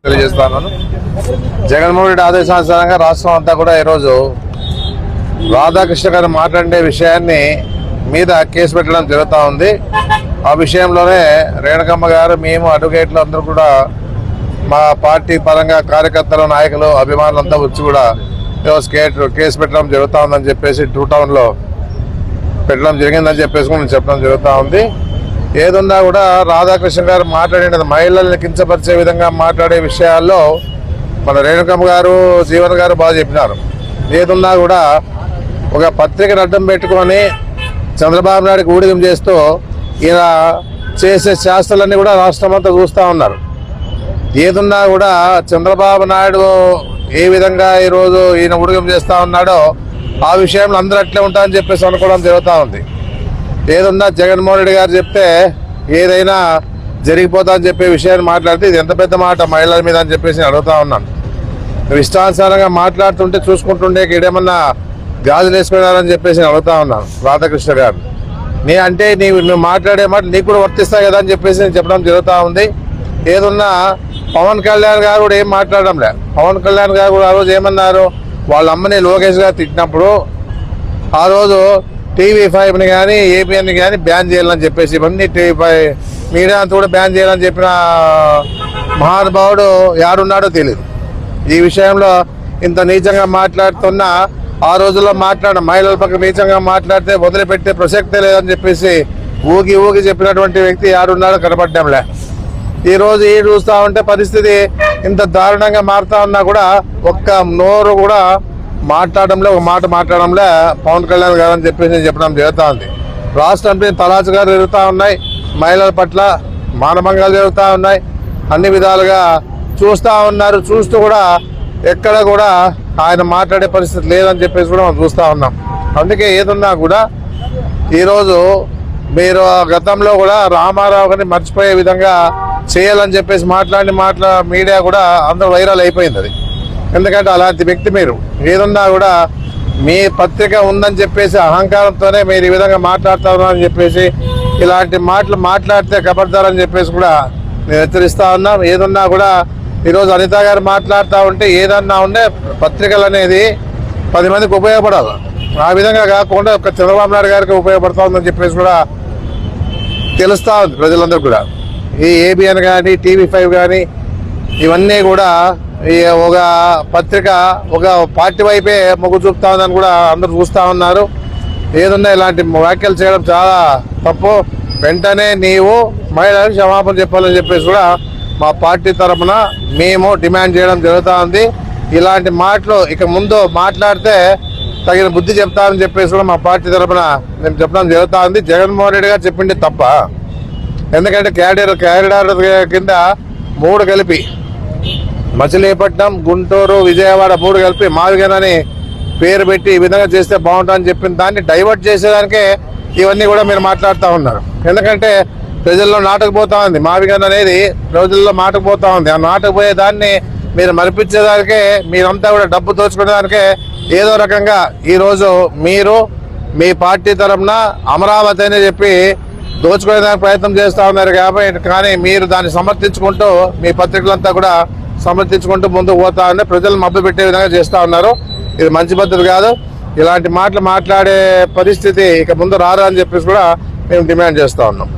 తెలియజేస్తున్నాను. జగన్మోహన్ రెడ్డి ఆదేశానుసారంగా రాష్ట్రం అంతా కూడా ఈరోజు రాధాకృష్ణ గారు మాట్లాడే విషయాన్ని మీద కేసు పెట్టడం జరుగుతూ ఉంది. ఆ విషయంలోనే రేణుకమ్మ గారు, మేము అడ్వకేట్లు అందరూ కూడా మా పార్టీ పరంగా కార్యకర్తలు, నాయకులు, అభిమానులంతా వచ్చి కూడా కేసు పెట్టడం జరుగుతూ ఉందని చెప్పేసి 2 టౌన్లో పెట్టడం జరిగిందని చెప్పేసి నేను చెప్పడం జరుగుతూ ఉంది. ఏదున్నా కూడా రాధాకృష్ణ గారు మాట్లాడినది మహిళల్ని కించపరిచే విధంగా మాట్లాడే విషయాల్లో మన రేణుకమ్మ గారు, జీవన్ గారు బాగా చెప్పినారు. ఏదున్నా కూడా ఒక పత్రికను అడ్డం పెట్టుకొని చంద్రబాబు నాయుడుకి ఊడిగం చేస్తూ ఈయన చేసే శాస్త్రాలన్నీ కూడా రాష్ట్రం అంతా చూస్తూ ఉన్నారు. ఏదున్నా కూడా చంద్రబాబు నాయుడు ఏ విధంగా ఈరోజు ఈయన ఊడిగం చేస్తూ ఉన్నాడో ఆ విషయంలో అందరూ అట్లే ఉంటారని చెప్పేసి అనుకోవడం జరుగుతూ ఉంది. ఏదున్నా జగన్మోహన్ రెడ్డి గారు చెప్తే ఏదైనా జరిగిపోతా అని చెప్పే విషయాన్ని మాట్లాడితే ఇది ఎంత పెద్ద మాట మహిళల మీద అని చెప్పేసి అడుగుతా ఉన్నాను. నువ్వు ఇష్టానుసారంగా మాట్లాడుతుంటే చూసుకుంటుండే ఈడేమన్నా గాజులు వేసుకున్నారని చెప్పేసి అడుగుతా ఉన్నాను రాధాకృష్ణ గారు. నువ్వు మాట్లాడే మాట నీకు కూడా వర్తిస్తాయి కదా అని చెప్పేసి నేను చెప్పడం జరుగుతూ ఉంది. ఏదున్నా పవన్ కళ్యాణ్ గారు కూడా ఏం మాట్లాడడం లే. పవన్ కళ్యాణ్ గారు కూడా ఆ రోజు ఏమన్నారు, వాళ్ళ అమ్మని లోకేష్ గారు తిట్టినప్పుడు ఆ రోజు TV5ని కానీ ABNని కానీ బ్యాన్ చేయాలని చెప్పేసి, ఇవన్నీ TV5 మీడియా అంతా కూడా బ్యాన్ చేయాలని చెప్పిన మహానుభావుడు యాడున్నాడో తెలియదు. ఈ విషయంలో ఇంత నీచంగా మాట్లాడుతున్న ఆ రోజుల్లో మహిళల పక్కన నీచంగా మాట్లాడితే వదిలిపెట్టే ప్రసక్తే లేదని చెప్పేసి ఊగి చెప్పినటువంటి వ్యక్తి యాడున్నాడో కనపడ్డంలే. ఈ రోజు ఈ చూస్తా ఉంటే పరిస్థితి ఇంత దారుణంగా మారుతా ఉన్నా కూడా ఒక్క నోరు కూడా మాట్లాడడంలో, ఒక మాట మాట్లాడడంలో పవన్ కళ్యాణ్ గారు అని చెప్పేసి నేను చెప్పడం జరుగుతూ ఉంది. రాష్ట్రంపై తలాచుగాలు జరుగుతూ ఉన్నాయి, మహిళల పట్ల మానభంగాలు జరుగుతూ ఉన్నాయి, అన్ని విధాలుగా చూస్తూ ఉన్నారు. చూస్తూ కూడా ఎక్కడ కూడా ఆయన మాట్లాడే పరిస్థితి లేదని చెప్పేసి కూడా మనం చూస్తూ ఉన్నాం. అందుకే ఏదున్నా కూడా ఈరోజు మీరు గతంలో కూడా రామారావు గారిని మర్చిపోయే విధంగా చేయాలని చెప్పేసి మీడియా కూడా అందరూ వైరల్ అయిపోయింది అది. ఎందుకంటే అలాంటి వ్యక్తి మీరు. ఏదున్నా కూడా మీ పత్రిక ఉందని చెప్పేసి అహంకారంతోనే మీరు ఈ విధంగా మాట్లాడుతున్నారని చెప్పేసి ఇలాంటి మాటలు మాట్లాడితే కబర్దారని చెప్పేసి కూడా నేను హెచ్చరిస్తా ఉన్నాం. ఏదున్నా కూడా ఈరోజు అనిత గారు మాట్లాడుతూ ఉంటే ఏదన్నా ఉండే పత్రికలు అనేది 10 మందికి ఉపయోగపడాలి. ఆ విధంగా కాకుండా ఒక చంద్రబాబు నాయుడు గారికి ఉపయోగపడతా ఉందని చెప్పేసి కూడా తెలుస్తూ ఉంది ప్రజలందరూ కూడా. ఈ ABN కానీ TV5 కానీ ఇవన్నీ కూడా ఒక పత్రిక ఒక పార్టీ వైపే మొగ్గు చూపుతా ఉందని కూడా అందరూ చూస్తూ ఉన్నారు. ఏదున్నా ఇలాంటి వ్యాఖ్యలు చేయడం చాలా తప్పు. వెంటనే నీవు మహిళలకు క్షమాపణ చెప్పాలని చెప్పేసి కూడా మా పార్టీ తరఫున మేము డిమాండ్ చేయడం జరుగుతూ ఉంది. ఇలాంటి మాటలు ఇక ముందు మాట్లాడితే తగిన బుద్ధి చెప్తామని చెప్పేసి కూడా మా పార్టీ తరఫున నేను చెప్పడం జరుగుతూ ఉంది. జగన్మోహన్ రెడ్డి గారు చెప్పింది తప్ప. ఎందుకంటే క్యారిడార్ కింద 3 కలిపి మచిలీపట్నం, గుంటూరు, విజయవాడ 3 కలిపి మావిగనని పేరు పెట్టి ఈ విధంగా చేస్తే బాగుంటుందని చెప్పిన దాన్ని డైవర్ట్ చేసేదానికే ఇవన్నీ కూడా మీరు మాట్లాడుతూ ఉన్నారు. ఎందుకంటే ప్రజల్లో నాటకపోతా ఉంది. మావిగన్ అనేది ప్రజల్లో నాటకపోతా ఉంది. ఆ నాటకపోయే దాన్ని మీరు మరిపించేదానికే, మీరంతా కూడా డబ్బు దోచుకునేదానికే ఏదో రకంగా ఈరోజు మీరు మీ పార్టీ తరఫున అమరావతి అని చెప్పి దోచుకునేదానికి ప్రయత్నం చేస్తూ ఉన్నారు. కానీ మీరు దాన్ని సమర్థించుకుంటూ మీ పత్రికలంతా కూడా సమర్థించుకుంటూ ముందుకు పోతా ఉంటే ప్రజలను మభ్య పెట్టే విధంగా చేస్తూ ఉన్నారు. ఇది మంచి పద్ధతి కాదు. ఇలాంటి మాటలు మాట్లాడే పరిస్థితి ఇక ముందు రారు అని చెప్పేసి కూడా మేము డిమాండ్ చేస్తూ ఉన్నాం.